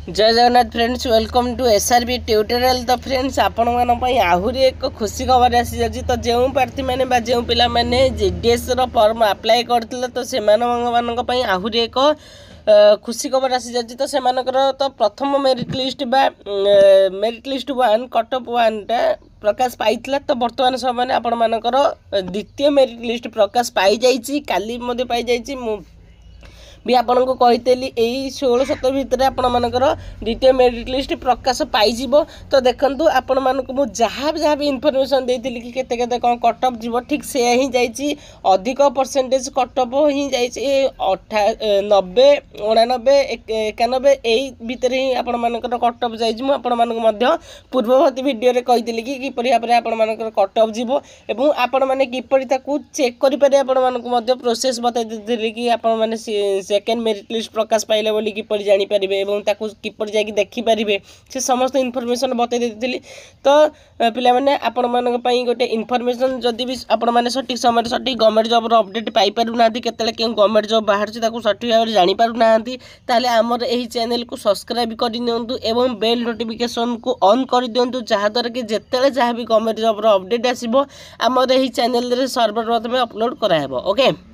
जय Jagannath friends, welcome to SRB tutorial. तो friends आपण आहरी एक खुशी खबर आसी जाची। तो जो प्रार्थी मैंने जो पिला मैंने जीडीएस रो फॉर्म अप्लाई करथिले तो से आहरी एक खुशी खबर आसी जाची। तो से तो प्रथम मेरिट लिस्ट मेरिट लिस्ट 1 कटअप 1 टा प्रकाश पाई। तो बर्तमान समय आपण मानकर द्वितीय मेरिट लिस्ट प्रकाश पाई जाइए, काली पाई जाइए। भी आपन को कहते यही 16-17 भितर आपण मानकर द्वितीय मेरिट लिस्ट प्रकाश पाई। तो देखंतु आपण मानक मु जहाँ भी इनफॉरमेशन देती कि केते केते कौन कटअप जीव ठीक से ही जाइए, अधिक परसेंटेज कटअप ही जाइए 90, 89, 91 यही भितर ही आपण मानकर कटअप जाइए। आपण मानक पूर्ववर्ती वीडियो रे कही कि किपरि भाबरे आपण मानकर कटअप जीव एवं आपण माने किपरि ताकू चेक करि पारे। आपण मानक प्रोसेस बता देते कि आपण माने सेकेंड मेरिट लिस्ट प्रकाश पाइले बोली किपर जानीपारे और किपर जा देखिपारे से समस्त इनफॉरमेशन बता देती। तो पिला माने आपण मानक पई गोटे इनफॉरमेशन जदि भी आपण माने सठिक समय सठिक गवर्नमेंट जॉब रो अपडेट पाई पारु नांती, केतले के गवर्नमेंट जॉब बाहर से ताकू सठिक भाव जानि पारु नांती, ताले हमर एही चैनल को सब्सक्राइब करि नियंतु एवं बेल नोटिफिकेशन को ऑन कर दियंतु, जहा द्वारा कि जेतेले जहा भी गवर्नमेंट जॉब रो अपडेट आसीबो हमर एही चैनल रे सर्वर प्रथमे अपलोड कराहेबो। ओके,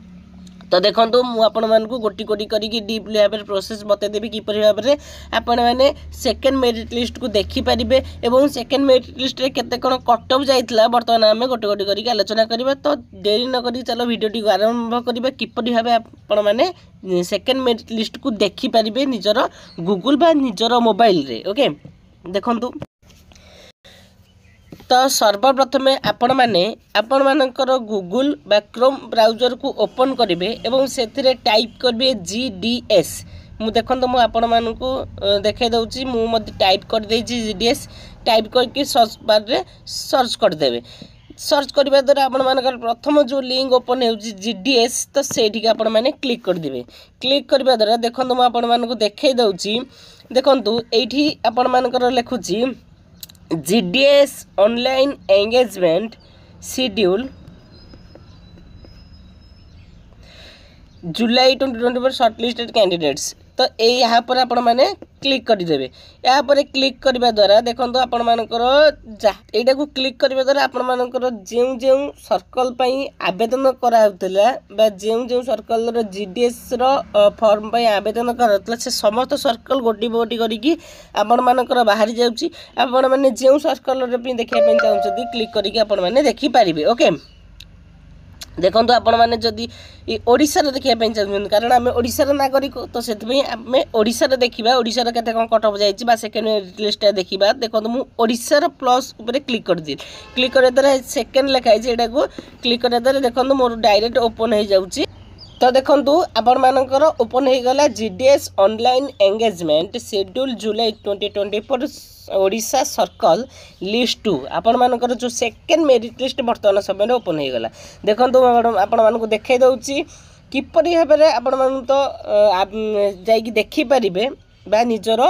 तो देखो मुझे गोटी गोटी करके डीपली भाव में प्रोसेस बतईदेवी किपर भाव में आपण मैंने सेकेंड मेरिट लिस्ट को देखिपारे और सेकेंड मेरिट लिस्ट रे केते कौन कटअप जाइला बर्तमान आम गोटे गोटे करके आलोचना करवा। तो देरी न करी चलो वीडियोटी को आरंभ करवा किपर भाव आपण मैंने सेकेंड मेरिट लिस्ट को देखिपारे निजर गूगल बा निजर मोबाइल रे। ओके, देखंतु तो सर्वप्रथमे आपण मानकर गूगल बा क्रोम ब्राउजर को ओपन करेंगे और से टाइप करेंगे जीडीएस। मु देखो तो आपण मानक देखे दूसरी मुझे टाइप कर देछि जीडीएस, टाइप करके सर्च बार रे सर्च करदेवे। सर्च करने द्वारा आपण मानकर प्रथम जो लिंक ओपन हो जीडीएस तो सेठी आपण माने क्लिक करदेवे। क्लिक करने द्वारा देखो तो आपण मानक देखे दूसरी देखो ये आपण मानकर लिखुची जीडीएस ऑनलाइन एंगेजमेंट शेड्यूल जुलाई 2024 शॉर्टलिस्टेड कैंडिडेट्स। तो यहाँ पर आपण माने क्लिक करदेवे। यहाँ पर क्लिक करने द्वारा देखो आपण मानकर यहाँ को क्लिक करने द्वारा आपण मानकर जो जो सर्कल पाई आवेदन कराउतला बा जो सर्कल जीडीएस रो फॉर्म पाई आवेदन कराउतला से समस्त सर्कल गोटी गोटी करके आपण मानकर बाहरी जाउची। आपण माने जो सर्कल रे देखिया पे चाहउछथि क्लिक करके आपण माने देखि पारिबे। ओके, देखो आपण मैंने जदि ओडिशा देखा चाहते कारण आम ओडिशार नागरिक तो से आम ओडिशा देखा ओडिशार केते कौन कटअप जाइए सेकेंड लिस्ट देखा। देखो मुझे ओडिशार प्लस उपर क्लिक कर दी, क्लिक कर द्वारा सेकेंड लिखाई यहाँ को क्लिक कर द्वारा देखो मोर डायरेक्ट ओपन हो जाऊँगी। तो देखो आपण मानकर ओपन हो गला जीडीएस ऑनलाइन एंगेजमेंट शेड्यूल जुलाई 2024 ओडिशा सर्कल लिस्ट 2 आपण मानकर जो सेकेंड मेरिट लिस्ट बर्तमान समय ओपन हो गला। देखो आपण मानक देखाई दूसरी किपरि भाव में आपण मान तो जाइए देखिपारे बा निजर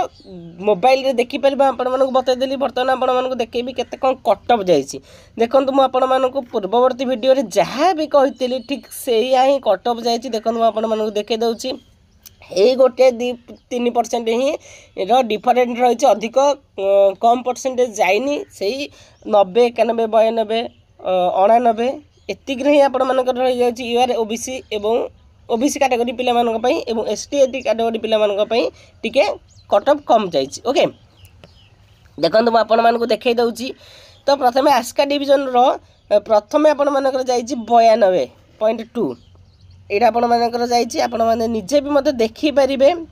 मोबाइल रे देखिपारे आपण मानक बतईदेली। बर्तमान आपण मानक देखी केते कौन कटअप जाइए। देखो मुझे आपण मानक पूर्ववर्ती वीडियो रे जहाँ भी कही ठीक से ही कटअप जाइए। देखो आपण मानक देखाई दूसरी यही गोटे 2-3% ही डिफरेंट रही, अधिक कम परसेंटेज जाइनी से 90, 91, 92, 99 एतिक ही आपण मानकर रही जाउची। यूआर ओबीसी एवं ओबीसी कैटेगरी पिला मानक पई एवं एसटी एटी कैटेगरी पिला मानक पई टिके कटअप कम जाइए। ओके, देखो मैं आपण मानक देखाई दूसरी। तो प्रथमे आस्का डिविजन रो प्रथमे आपण मानकर जाइए 92.2 यहाँ आपण मानकर जाइए। आपण माने निजे भी मत देखिपारे कौन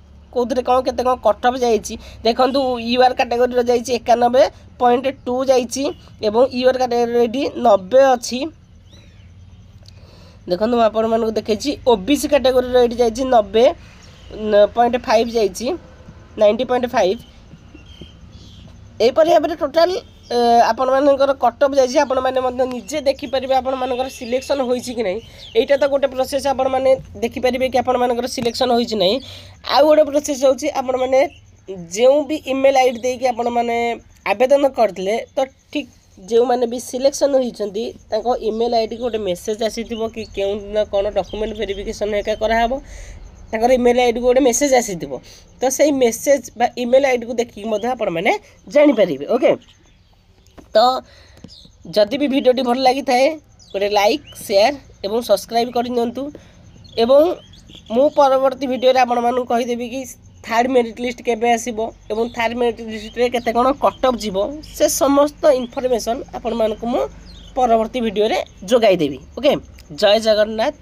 कौन केते कौन कटअप जाइए। देखो यूआर कैटेगरी जाइए 91.2 जाइए एवं यूआर कैटेगरी 90 अच्छी। देखो मुझे आपण मानक देखी ओबीसी कैटेगरी ये जाइए 90.5 जाइए 90.5 यहीपर भाव में टोटाल आपण मानकर कटअप जाइए। आपण माने निजे देखिपारे आपण मानकर सिलेक्शन होइछि कि नहीं, एटा तो गोटे प्रोसेस आपण माने देखिपारे कि आपण मानकर सिलेक्शन होइछि नहीं। आ गोटे प्रोसेस होछि आपण माने जो भी ईमेल आईडी देके आपण माने आवेदन करथिले तो ठीक जो मैंने भी सिलेक्शन होइछंती ईमेल आईडी को गोटे मेसेज आसीथिबो कि केउ न कोन डॉक्यूमेंट वेरिफिकेशन हेका कराहबो। ତାଙ୍କର ଇମେଲ୍ ଆଇ ଡ଼ିକୁ ଗୋଟେ ମେସେଜ୍ ଆସିଥିବ ତ ସେଇ ମେସେଜ୍ ବା ଇମେଲ୍ ଆଇ ଡ଼ିକୁ ଦେଖିକି ମଧ୍ୟ ଆପଣମାନେ ଜାଣିପାରିବେ। ଓକେ, ତ ଯଦି ବି ଭିଡ଼ିଓଟି ଭଲ ଲାଗିଥାଏ ଗୋଟେ ଲାଇକ୍ ସେୟାର ଏବଂ ସବସ୍କ୍ରାଇବ୍ କରିନିଅନ୍ତୁ ଏବଂ ମୁଁ ପରବର୍ତ୍ତୀ ଭିଡ଼ିଓରେ ଆପଣମାନଙ୍କୁ କହିଦେବି କି ଥାର୍ଡ଼ ମେରିଟ୍ ଲିଷ୍ଟ କେବେ ଆସିବ ଏବଂ ଥାର୍ଡ଼ ମେରିଟ୍ ଲିଷ୍ଟରେ କେତେ କ'ଣ କଟଅଫ୍ ଯିବ ସେ ସମସ୍ତ ଇନଫର୍ମେସନ୍ ଆପଣମାନଙ୍କୁ ମୁଁ ପରବର୍ତ୍ତୀ ଭିଡ଼ିଓରେ ଯୋଗାଇଦେବି। ଓକେ, ଜୟ ଜଗନ୍ନାଥ।